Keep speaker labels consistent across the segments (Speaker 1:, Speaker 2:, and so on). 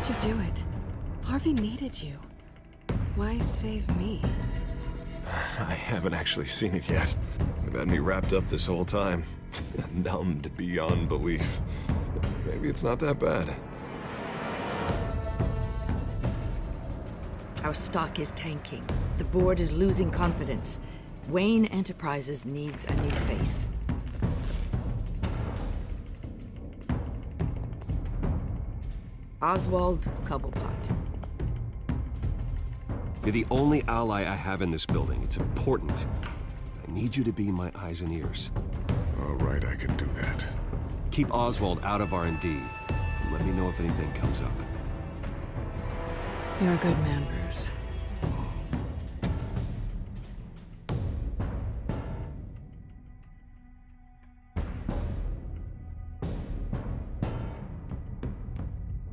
Speaker 1: did you do it? Harvey needed you. Why save me?
Speaker 2: I haven't actually seen it yet. They've had me wrapped up this whole time. Numbed beyond belief. Maybe it's not that bad.
Speaker 3: Our stock is tanking. The board is losing confidence. Wayne Enterprises needs a new face. Oswald Cobblepot.
Speaker 4: You're the only ally I have in this building. It's important. I need you to be my eyes and ears.
Speaker 2: All right, I can do that.
Speaker 4: Keep Oswald out of R&D. And let me know if anything comes up.
Speaker 1: You're a good man, Bruce.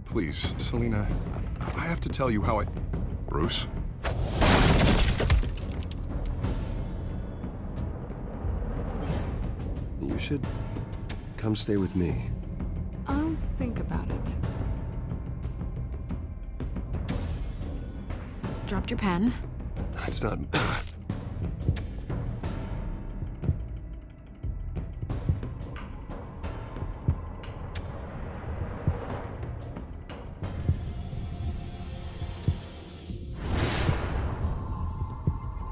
Speaker 2: Please, Selina, I have to tell you how I... Bruce?
Speaker 4: You should come stay with me.
Speaker 1: I'll think about it. Dropped your pen.
Speaker 4: That's not...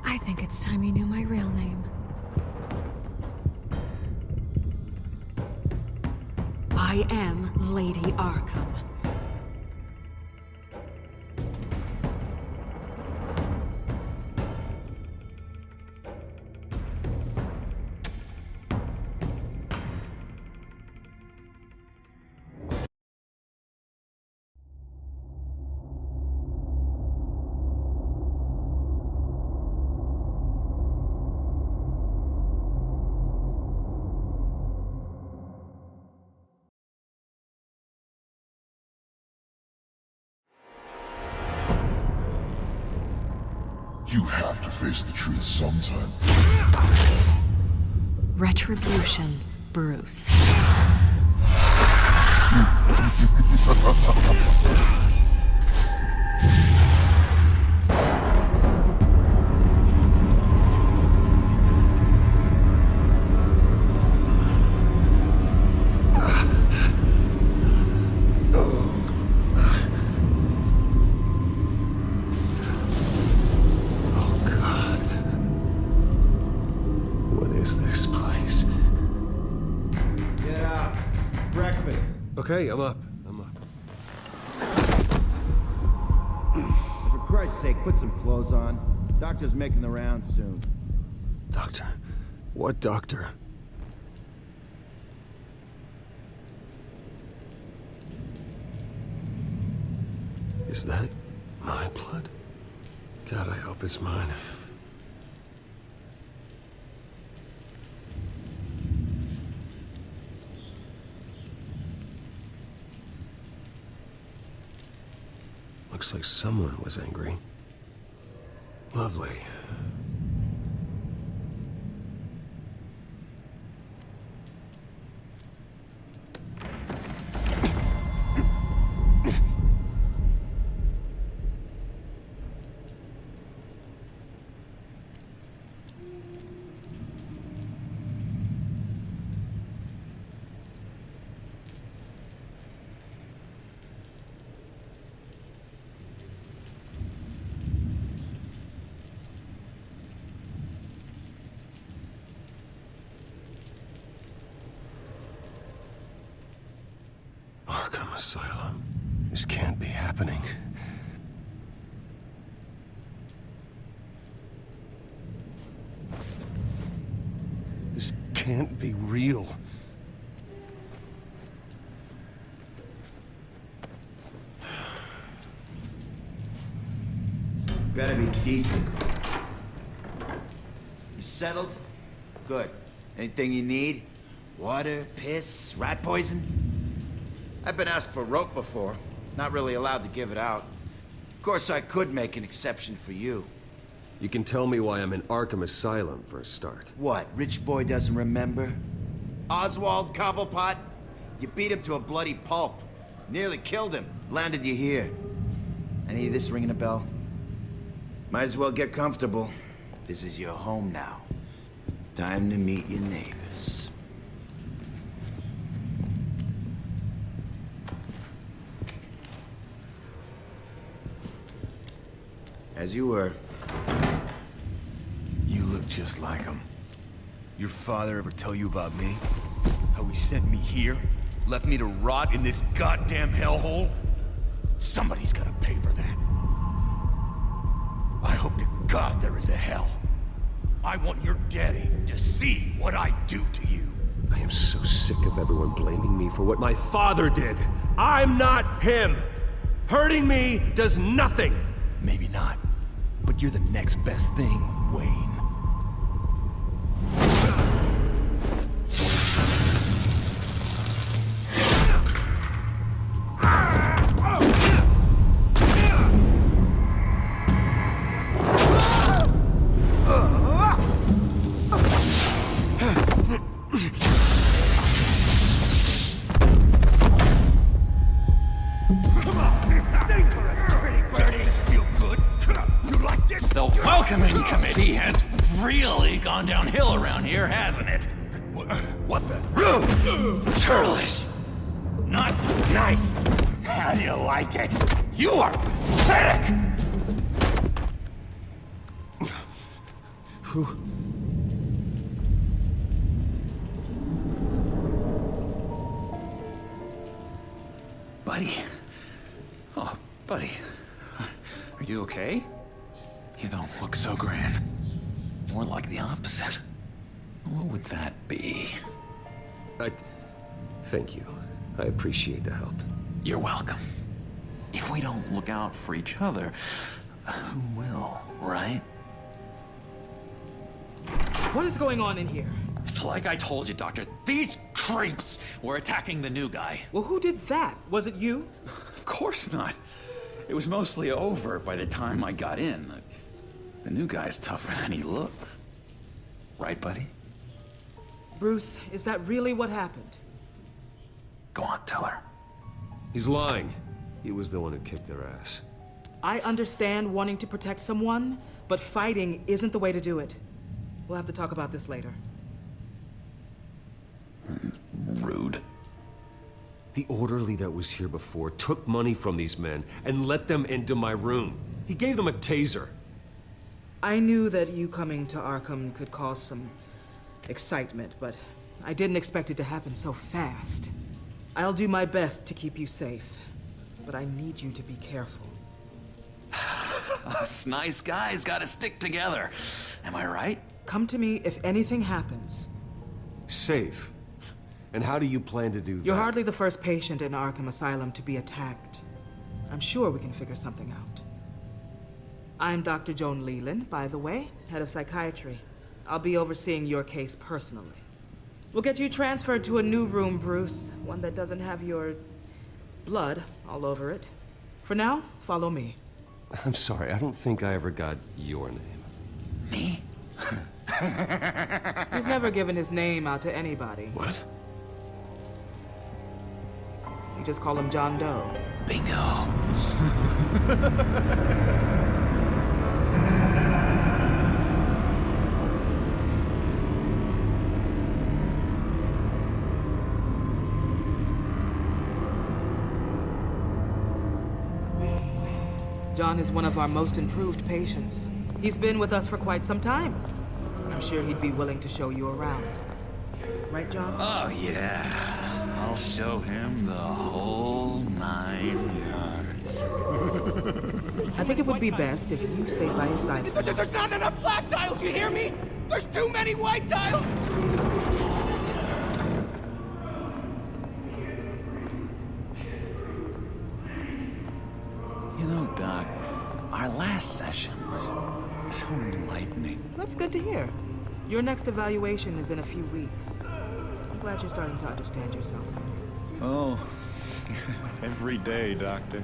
Speaker 1: I think it's time you knew my real name. I am Lady Arkham.
Speaker 5: You have to face the truth sometime.
Speaker 1: Retribution, Bruce.
Speaker 4: Okay, I'm up.
Speaker 6: For Christ's sake, put some clothes on. Doctor's making the rounds soon.
Speaker 4: Doctor? What doctor? Is that my blood? God, I hope it's mine. Looks like someone was angry. Lovely. Arkham Asylum. This can't be happening. This can't be real.
Speaker 6: Better be decent. You settled? Good. Anything you need? Water, piss, rat poison? I've been asked for rope before. Not really allowed to give it out. Of course, I could make an exception for you.
Speaker 4: You can tell me why I'm in Arkham Asylum for a start.
Speaker 6: What, rich boy doesn't remember? Oswald Cobblepot? You beat him to a bloody pulp. Nearly killed him. Landed you here. Any of this ringing a bell? Might as well get comfortable. This is your home now. Time to meet your neighbors. As you were.
Speaker 7: You look just like him. Your father ever tell you about me? How he sent me here? Left me to rot in this goddamn hellhole? Somebody's gotta pay for that. I hope to God there is a hell. I want your daddy to see what I do to you.
Speaker 4: I am so sick of everyone blaming me for what my father did. I'm not him. Hurting me does nothing.
Speaker 7: Maybe not, but you're the next best thing, Wayne.
Speaker 8: The welcoming committee has really gone downhill around here, hasn't it?
Speaker 7: What the?
Speaker 8: Rude! Churlish! Not nice! How do you like it? You are pathetic! Buddy. Oh, buddy. Are you okay? You don't look so grand. More like the opposite. What would that be?
Speaker 4: Thank you. I appreciate the help.
Speaker 8: You're welcome. If we don't look out for each other, who will, right?
Speaker 9: What is going on in here?
Speaker 8: It's like I told you, Doctor. These creeps were attacking the new guy.
Speaker 9: Well, who did that? Was it you?
Speaker 8: Of course not. It was mostly over by the time I got in. The new guy's tougher than he looks. Right, buddy?
Speaker 9: Bruce, is that really what happened?
Speaker 8: Go on, tell her.
Speaker 4: He's lying. He was the one who kicked their ass.
Speaker 9: I understand wanting to protect someone, but fighting isn't the way to do it. We'll have to talk about this later.
Speaker 8: Rude.
Speaker 4: The orderly that was here before took money from these men and let them into my room. He gave them a taser.
Speaker 9: I knew that you coming to Arkham could cause some excitement, but I didn't expect it to happen so fast. I'll do my best to keep you safe, but I need you to be careful.
Speaker 8: Us nice guys gotta stick together. Am I right?
Speaker 9: Come to me if anything happens.
Speaker 4: Safe. And how do you plan to do that?
Speaker 9: You're hardly the first patient in Arkham Asylum to be attacked. I'm sure we can figure something out. I'm Dr. Joan Leland, by the way, head of psychiatry. I'll be overseeing your case personally. We'll get you transferred to a new room, Bruce. One that doesn't have your blood all over it. For now, follow me.
Speaker 4: I'm sorry, I don't think I ever got your name.
Speaker 8: Me?
Speaker 9: He's never given his name out to anybody.
Speaker 4: What?
Speaker 9: You just call him John Doe.
Speaker 8: Bingo.
Speaker 9: John is one of our most improved patients. He's been with us for quite some time. I'm sure he'd be willing to show you around. Right, John?
Speaker 8: Oh, yeah. I'll show him the whole 9 yards.
Speaker 9: I think it would be best if you stayed by his side.
Speaker 10: There's not enough black tiles, you hear me? There's too many white tiles!
Speaker 8: You know, Doc, our last session was so enlightening.
Speaker 9: That's good to hear. Your next evaluation is in a few weeks. I'm glad you're starting to understand yourself better.
Speaker 8: Oh, every day, Doctor.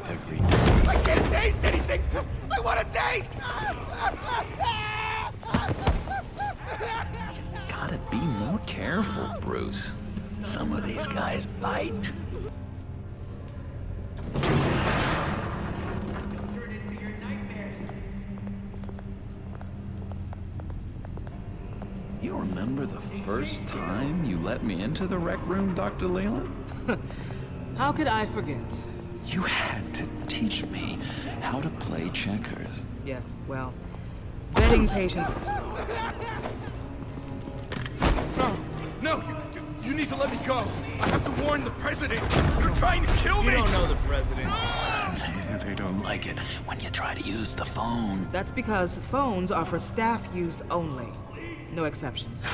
Speaker 8: Every day.
Speaker 10: I can't taste anything! I want to taste!
Speaker 8: Gotta be more careful, Bruce. Some of these guys bite. first time you let me into the rec room, Dr. Leland?
Speaker 9: How could I forget?
Speaker 8: You had to teach me how to play checkers.
Speaker 9: Yes, well, vetting patients...
Speaker 7: No, you need to let me go. I have to warn the president. You're trying to kill me.
Speaker 10: You don't know the president.
Speaker 8: They don't like it when you try to use the phone.
Speaker 9: That's because phones are for staff use only. No exceptions.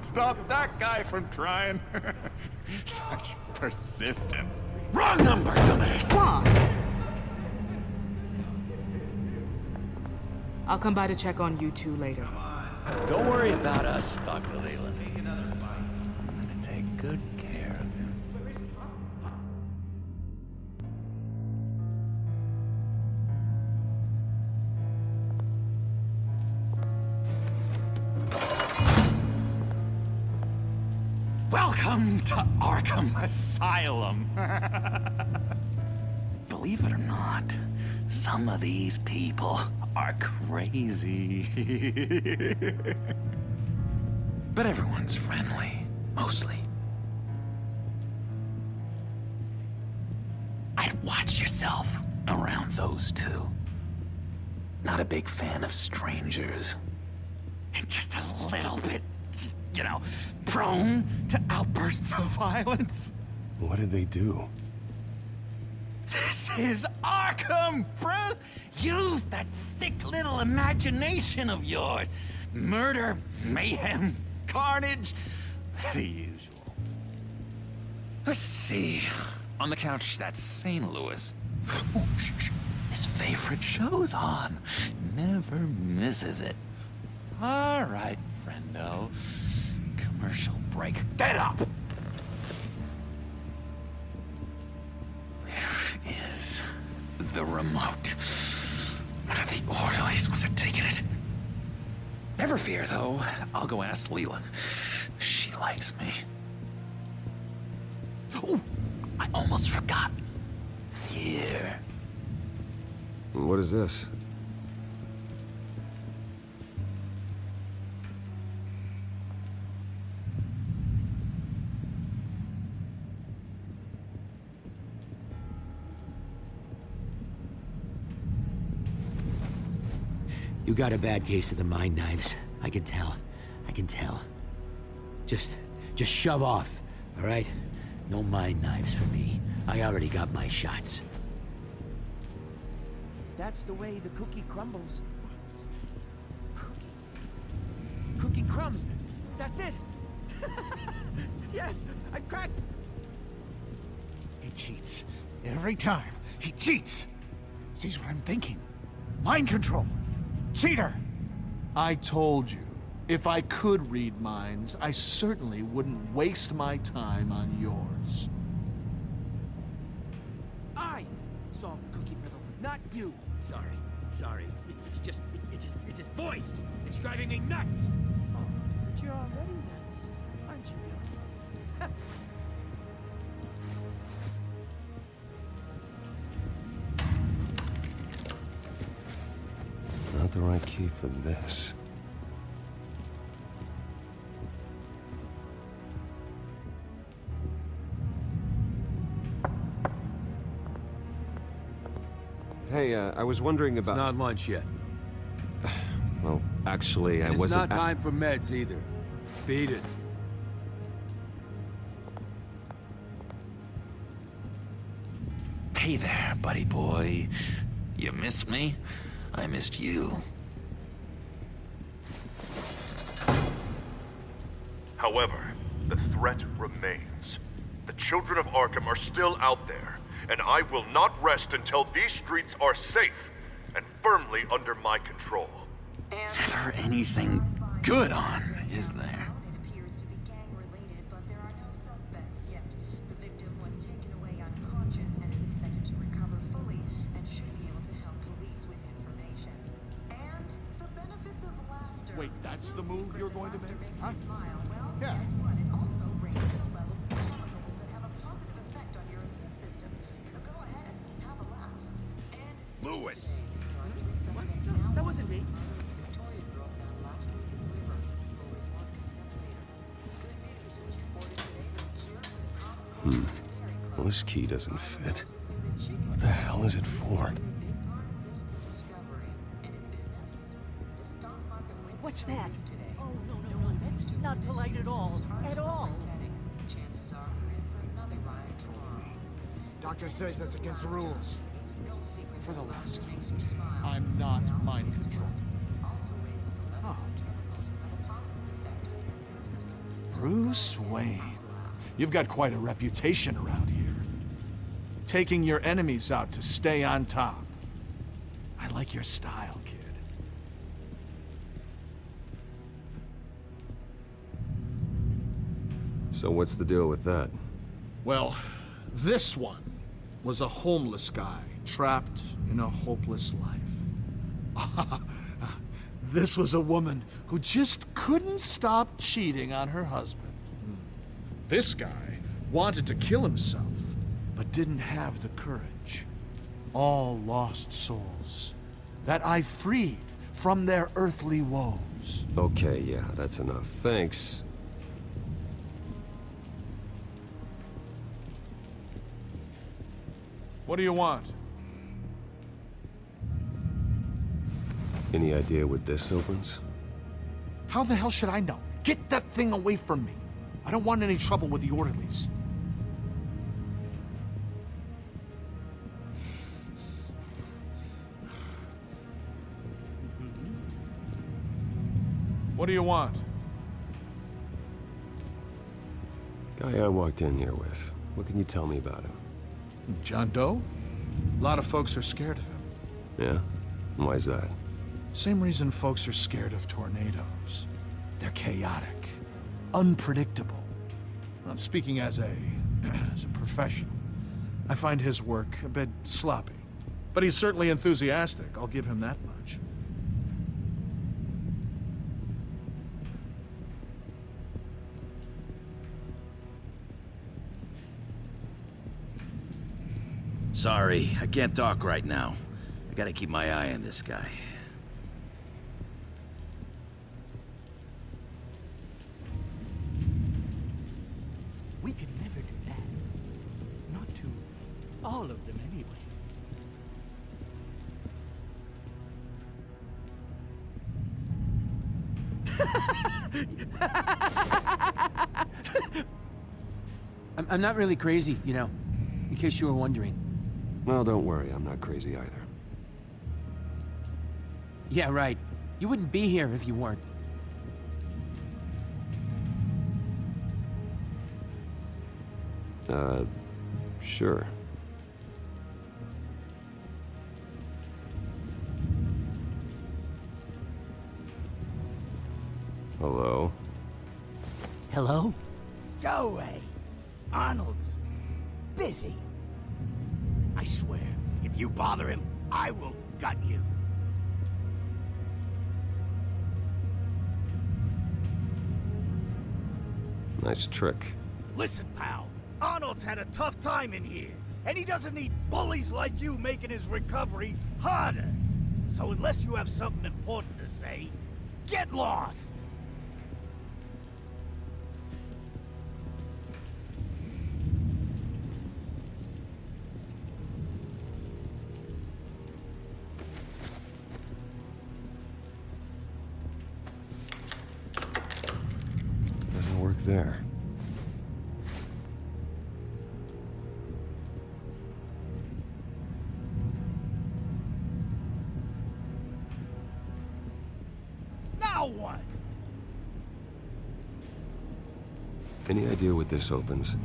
Speaker 7: Stop that guy from trying. Such persistence. Wrong number, dumbass.
Speaker 9: Come on. I'll come by to check on you two later.
Speaker 8: Don't worry about us, Dr. Leland. I'm gonna take good care of him.
Speaker 7: Welcome to Arkham Asylum.
Speaker 8: Believe it or not, some of these people are crazy. But everyone's friendly, mostly. I'd watch yourself around those two. Not a big fan of strangers.
Speaker 7: Just a little bit, you know, prone to outbursts of violence.
Speaker 2: What did they do?
Speaker 7: This is Arkham, Bruce! Use that sick little imagination of yours. Murder, mayhem, carnage, the usual.
Speaker 8: Let's see. On the couch, that's St. Louis. Ooh, shh. His favorite show's on. Never misses it. All right, friendo. Commercial break. Get up! Where is the remote? One of the orderlies must have taken it. Never fear, though. I'll go ask Leland. She likes me. Ooh, I almost forgot. Here.
Speaker 2: What is this?
Speaker 11: You got a bad case of the mind knives. I can tell. I can tell. Just shove off, all right? No mind knives for me. I already got my shots.
Speaker 10: If that's the way the cookie crumbles. Cookie crumbs. That's it. Yes, I cracked. He cheats. Every time. He cheats. Sees what I'm thinking. Mind control. Cheater!
Speaker 12: I told you, if I could read minds, I certainly wouldn't waste my time on yours.
Speaker 10: I solved the cookie riddle, not you. Sorry. It's just his voice. It's driving me nuts. Oh, but you're already nuts, aren't you, Billy?
Speaker 2: Not the right key for this. Hey, I was wondering about...
Speaker 13: It's not lunch yet.
Speaker 2: Well, actually, I wasn't...
Speaker 13: It's not time for meds either. Beat it.
Speaker 8: Hey there, buddy boy. You missed me? I missed you.
Speaker 14: However, the threat remains. The children of Arkham are still out there, and I will not rest until these streets are safe and firmly under my control.
Speaker 8: Never anything good on, is there?
Speaker 12: Wait, that's the move you're going to make? Huh? Yeah.
Speaker 7: Lewis!
Speaker 10: What? No, that wasn't me.
Speaker 4: Well, this key doesn't fit. What the hell is it for?
Speaker 10: What's that? Oh, no, that's not polite at all. At all.
Speaker 12: Doctor says that's against the rules. For the last time, I'm not mind controlled. Oh. Bruce Wayne. You've got quite a reputation around here. Taking your enemies out to stay on top. I like your style, kid.
Speaker 4: So what's the deal with that?
Speaker 12: Well, this one was a homeless guy trapped in a hopeless life. This was a woman who just couldn't stop cheating on her husband. This guy wanted to kill himself, but didn't have the courage. All lost souls that I freed from their earthly woes.
Speaker 4: Okay, yeah, that's enough. Thanks.
Speaker 12: What do you want?
Speaker 4: Any idea what this opens?
Speaker 12: How the hell should I know? Get that thing away from me. I don't want any trouble with the orderlies. What do you want?
Speaker 4: Guy I walked in here with. What can you tell me about him?
Speaker 12: John Doe? A lot of folks are scared of him.
Speaker 4: Yeah? Why's that?
Speaker 12: Same reason folks are scared of tornadoes. They're chaotic, unpredictable. Not speaking as a professional, I find his work a bit sloppy. But he's certainly enthusiastic, I'll give him that much.
Speaker 6: Sorry, I can't talk right now. I gotta keep my eye on this guy.
Speaker 10: We could never do that. Not to all of them, anyway.
Speaker 13: I'm not really crazy, you know, in case you were wondering.
Speaker 4: Well, don't worry, I'm not crazy either.
Speaker 13: Yeah, right. You wouldn't be here if you weren't.
Speaker 4: Sure. Hello?
Speaker 13: Hello?
Speaker 10: Go away. Arnold's busy. I swear, if you bother him, I will gut you.
Speaker 4: Nice trick.
Speaker 10: Listen, pal. Arnold's had a tough time in here, and he doesn't need bullies like you making his recovery harder. So unless you have something important to say, get lost!
Speaker 4: Doesn't work there.
Speaker 10: Now what?
Speaker 4: Any idea what this opens?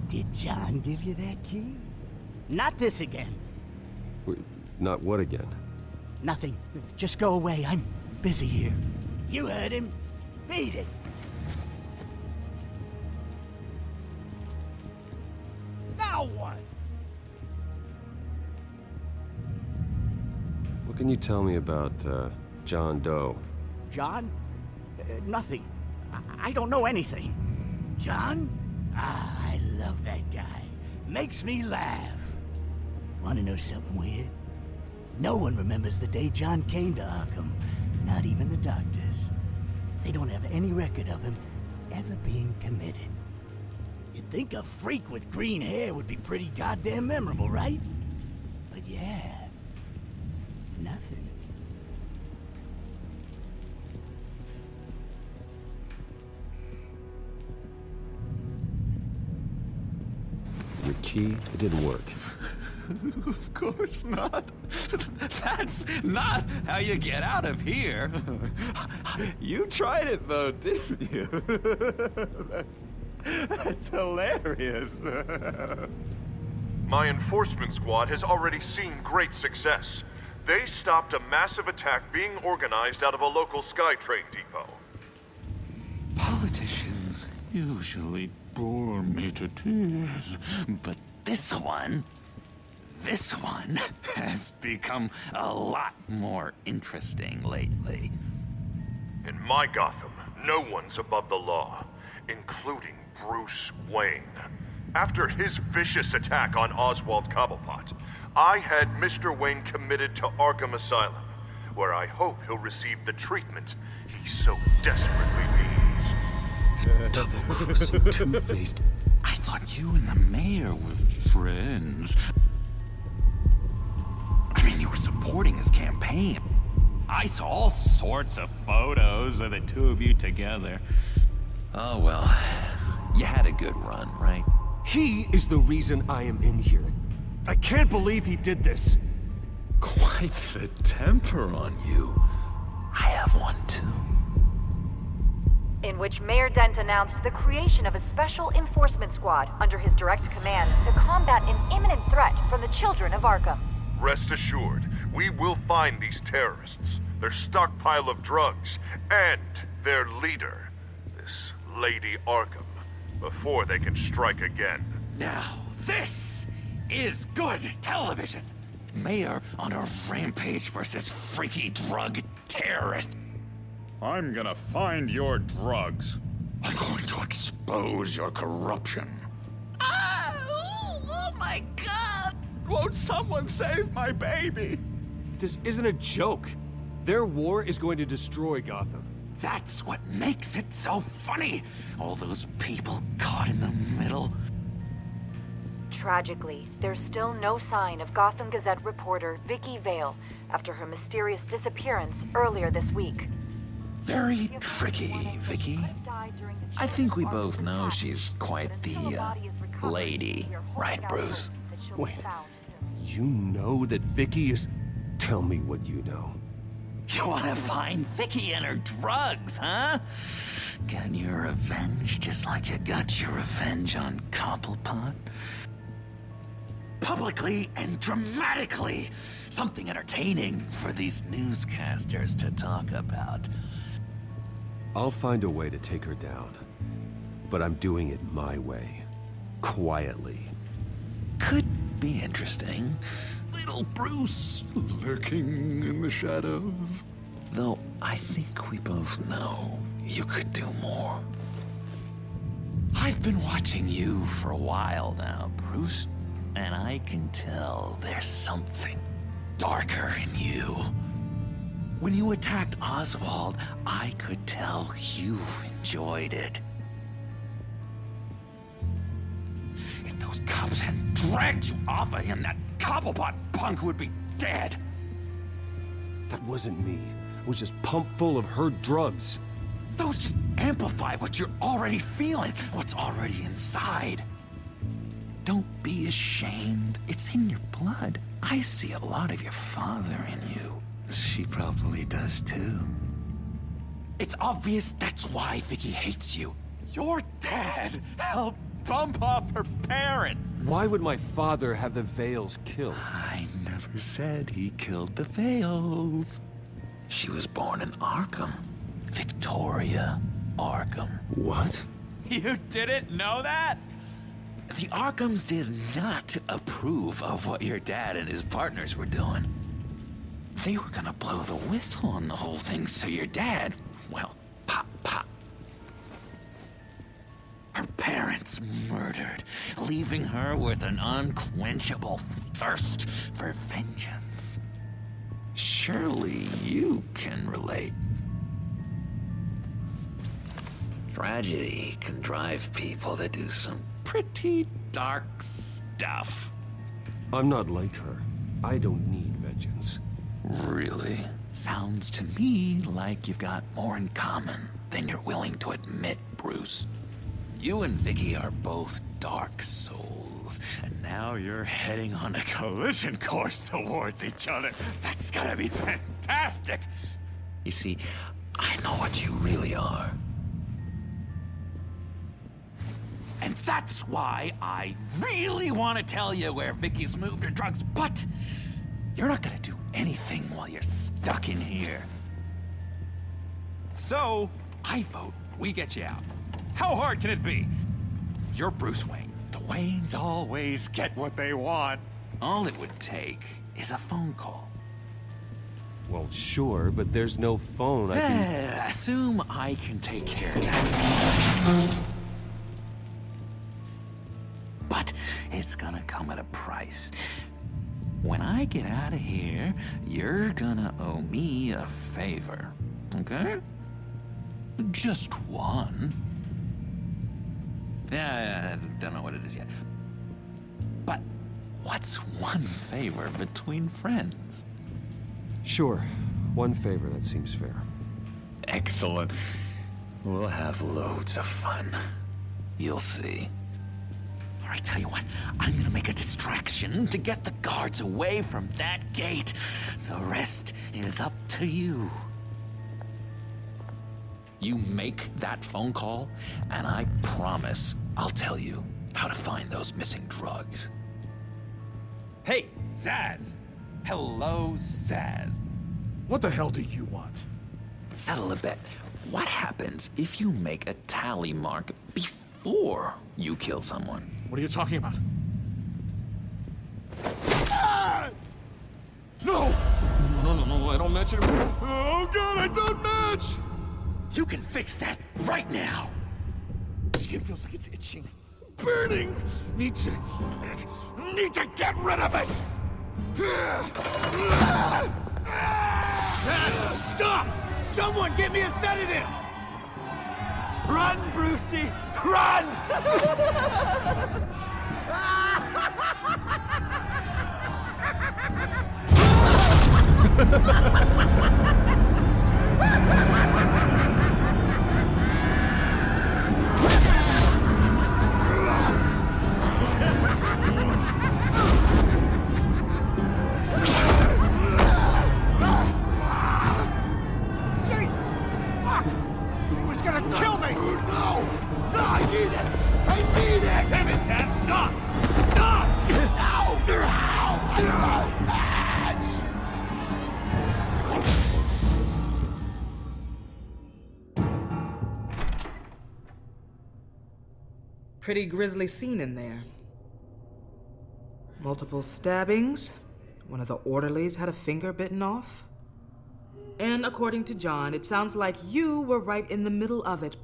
Speaker 10: Did John give you that key? Not this again.
Speaker 4: Not what again?
Speaker 10: Nothing. Just go away. I'm busy here. You heard him. Beat it. Now what?
Speaker 4: What can you tell me about, John Doe?
Speaker 10: John? Nothing. I don't know anything. John? Ah, I love that guy. Makes me laugh. Want to know something weird? No one remembers the day John came to Arkham. Not even the doctors. They don't have any record of him ever being committed.
Speaker 15: You'd think a freak with green hair would be pretty goddamn memorable, right? But yeah, nothing.
Speaker 4: Your key, it didn't work.
Speaker 7: Of course not. That's not how you get out of here. You tried it though, didn't you? That's hilarious.
Speaker 14: My enforcement squad has already seen great success. They stopped a massive attack being organized out of a local SkyTrain depot.
Speaker 7: Politicians usually bore me to tears, but this one has become a lot more interesting lately.
Speaker 14: In my Gotham, no one's above the law, including Bruce Wayne. After his vicious attack on Oswald Cobblepot, I had Mr. Wayne committed to Arkham Asylum, where I hope he'll receive the treatment he so desperately needs.
Speaker 4: Double-crossing, two-faced.
Speaker 7: I thought you and the mayor were friends. I mean, you were supporting his campaign. I saw all sorts of photos of the two of you together. Oh, well, you had a good run, right?
Speaker 4: He is the reason I am in here. I can't believe he did this.
Speaker 7: Quite the temper on you. I have one too.
Speaker 16: In which Mayor Dent announced the creation of a special enforcement squad under his direct command to combat an imminent threat from the children of Arkham.
Speaker 14: Rest assured, we will find these terrorists, their stockpile of drugs, and their leader, this Lady Arkham, before they can strike again.
Speaker 7: Now, this is good television. Mayor on a rampage versus freaky drug terrorist.
Speaker 17: I'm gonna find your drugs.
Speaker 7: I'm going to expose your corruption. Oh my God! Won't someone save my baby?
Speaker 4: This isn't a joke. Their war is going to destroy Gotham.
Speaker 7: That's what makes it so funny. All those people caught in the middle.
Speaker 16: Tragically, there's still no sign of Gotham Gazette reporter Vicky Vale after her mysterious disappearance earlier this week.
Speaker 7: Very tricky, Vicky. I think we both know she's quite the, lady, right, Bruce?
Speaker 4: Wait, you know that Vicky is... Tell me what you know.
Speaker 7: You want to find Vicky and her drugs, huh? Get your revenge just like you got your revenge on Cobblepot? Publicly and dramatically. Something entertaining for these newscasters to talk about.
Speaker 4: I'll find a way to take her down. But I'm doing it my way. Quietly.
Speaker 7: Could be interesting. Little Bruce lurking in the shadows. Though I think we both know you could do more. I've been watching you for a while now, Bruce, and I can tell there's something darker in you. When you attacked Oswald, I could tell you enjoyed it. If those cops hadn't dragged you off of him, that Cobblepot punk would be dead.
Speaker 4: That wasn't me. I was just pumped full of her drugs.
Speaker 7: Those just amplify what you're already feeling, what's already inside. Don't be ashamed. It's in your blood. I see a lot of your father in you. She probably does too. It's obvious that's why Vicky hates you. Your dad helped bump off her parents.
Speaker 4: Why would my father have the Vales killed?
Speaker 7: I never said he killed the Vales. She was born in Arkham. Victoria Arkham.
Speaker 4: What?
Speaker 7: You didn't know that? The Arkhams did not approve of what your dad and his partners were doing. They were gonna blow the whistle on the whole thing, so your dad, well, pop. Her parents murdered, leaving her with an unquenchable thirst for vengeance. Surely you can relate. Tragedy can drive people to do some
Speaker 8: pretty dark stuff.
Speaker 4: I'm not like her. I don't need vengeance.
Speaker 8: Really? Sounds to me like you've got more in common than you're willing to admit, Bruce. You and Vicky are both dark souls, and now you're heading on a collision course towards each other. That's gonna be fantastic! You see, I know what you really are. And that's why I really want to tell you where Vicky's moved her drugs, but you're not gonna do anything while you're stuck in here. So, I vote we get you out. How hard can it be? You're Bruce Wayne. The Waynes always get what they want. All it would take is a phone call.
Speaker 4: Well, sure, but there's no phone. I can...
Speaker 8: Assume I can take care of that. But it's gonna come at a price. When I get out of here, you're gonna owe me a favor, okay? Just one. Yeah, I don't know what it is yet. But what's one favor between friends?
Speaker 4: Sure. One favor, that seems fair.
Speaker 8: Excellent. We'll have loads of fun. You'll see. All right, tell you what, I'm gonna make a distraction to get the guards away from that gate. The rest is up to you. You make that phone call, and I promise I'll tell you how to find those missing drugs. Hey, Zsasz! Hello, Zsasz.
Speaker 12: What the hell do you want?
Speaker 8: Settle a bet. What happens if you make a tally mark before you kill someone?
Speaker 12: What are you talking about? Ah! No! No, I don't match it. Oh God, I don't match!
Speaker 8: You can fix that right now!
Speaker 12: Skin feels like it's itching. Burning! Need to get rid of it!
Speaker 10: Stop! Someone get me a sedative! Run, Brucey! Run!
Speaker 12: Jesus! Fuck! He was gonna kill me! No! No, I need it! I need it!
Speaker 10: Damn it, Zsasz! Stop! Stop!
Speaker 12: No! No! I don't match!
Speaker 9: Pretty grisly scene in there. Multiple stabbings. One of the orderlies had a finger bitten off. And according to John, it sounds like you were right in the middle of it.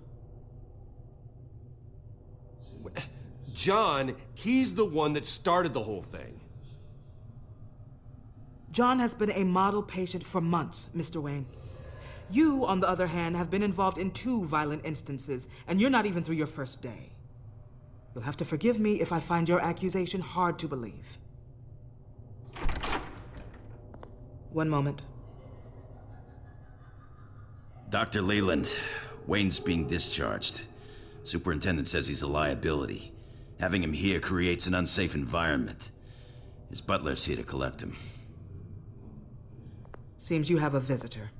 Speaker 4: John, he's the one that started the whole thing.
Speaker 9: John has been a model patient for months, Mr. Wayne. You, on the other hand, have been involved in 2 violent instances, and you're not even through your first day. You'll have to forgive me if I find your accusation hard to believe. One moment.
Speaker 18: Dr. Leland, Wayne's being discharged. Superintendent says he's a liability. Having him here creates an unsafe environment. His butler's here to collect him.
Speaker 9: Seems you have a visitor.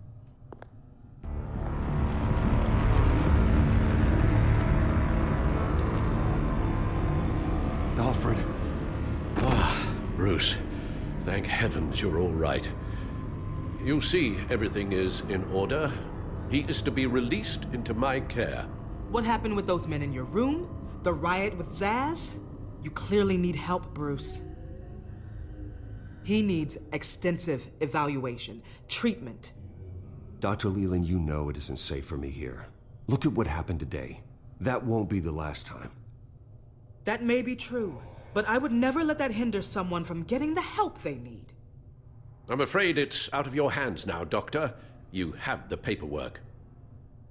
Speaker 19: Alfred. Ah, Bruce. Thank heavens you're all right. You see, everything is in order. He is to be released into my care.
Speaker 9: What happened with those men in your room? The riot with Zsasz? You clearly need help, Bruce. He needs extensive evaluation, treatment.
Speaker 4: Dr. Leland, you know it isn't safe for me here. Look at what happened today. That won't be the last time.
Speaker 9: That may be true, but I would never let that hinder someone from getting the help they need.
Speaker 19: I'm afraid it's out of your hands now, Doctor. You have the paperwork.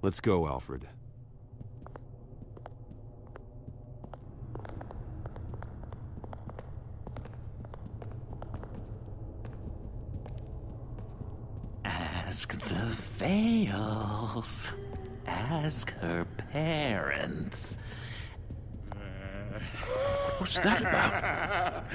Speaker 4: Let's go, Alfred.
Speaker 7: Ask the Vales. Ask her parents.
Speaker 19: What was that about?